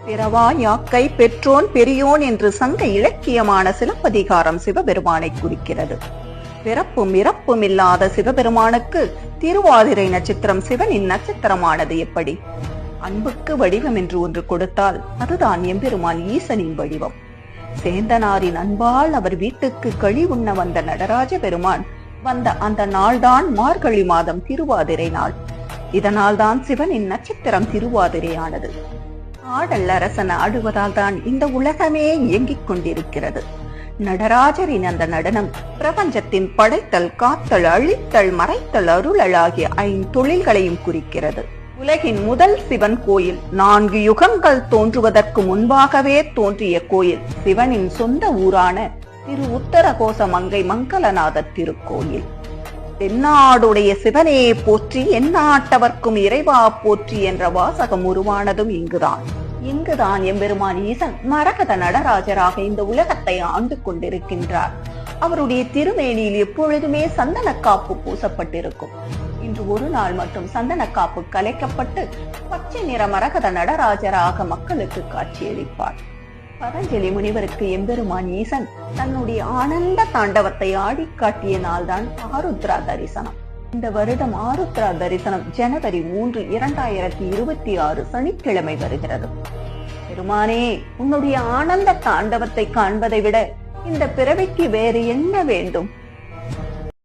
பிறவா யாக்கை பெற்றோன் பெரியோன் என்று சங்க இலக்கியமான சிலப்பதிகாரம் சிவபெருமானை குறிக்கிறது. பிறப்பும் இறப்பும் இல்லாத சிவபெருமானுக்கு திருவாதிரை நட்சத்திரம் சிவனின் நட்சத்திரமானது எப்படி? அன்புக்கு வடிவம் என்று ஒன்று கொடுத்தால் அதுதான் எம்பெருமான் ஈசனின் வடிவம். சேந்தனாரின் அன்பால் அவர் வீட்டுக்கு களி உண்ண வந்த நடராஜ பெருமான் வந்த அந்த நாள்தான் மார்கழி மாதம் திருவாதிரை நாள். இதனால் தான் சிவனின் நட்சத்திரம் திருவாதிரையானது. ஆடல் அரசன் ஆடுவதால் தான் இந்த உலகமே இயங்கிக் கொண்டிருக்கிறது. நடராஜரின் அந்த நடனம் பிரபஞ்சத்தின் படைத்தல், காத்தல், அழித்தல், மறைத்தல், அருளல் ஆகிய 5 தொழில்களையும் குறிக்கிறது. உலகின் முதல் சிவன் கோயில் 4 யுகங்கள் தோன்றுவதற்கு முன்பாகவே தோன்றிய கோயில் சிவனின் சொந்த ஊரான திரு உத்தரகோச மங்கை மங்களநாதர் திருக்கோயில். தென்னாடுடைய சிவனே போற்றி, எந்நாட்டவர்க்கும் இறைவா போற்றி என்ற வாசகம் உருவானதும் இங்குதான் எம்பெருமான் ஈசன் மரகத நடராஜராக இந்த உலகத்தை ஆண்டு கொண்டிருக்கின்றார். அவருடைய திருமேனியில் எப்பொழுதுமே சந்தன காப்பு பூசப்பட்டிருக்கும். இன்று ஒரு நாள் மட்டும் சந்தன காப்பு கலைக்கப்பட்டு பச்சை நிற மரகத நடராஜராக மக்களுக்கு காட்சியளிப்பார். பதஞ்சலி முனிவருக்கு எம்பெருமான் ஈசன் தன்னுடைய ஆனந்த தாண்டவத்தை ஆடி காட்டிய நாள்தான் ஆருத்ரா தரிசனம். இந்த வருடம் ஆருத்ரா தரிசனம் ஜனவரி 3, 2026 சனிக்கிழமை வருகிறது. பெருமானே, உன்னுடைய ஆனந்த தாண்டவத்தை காண்பதை விட இந்த பிறவிக்கு வேறு என்ன வேண்டும்?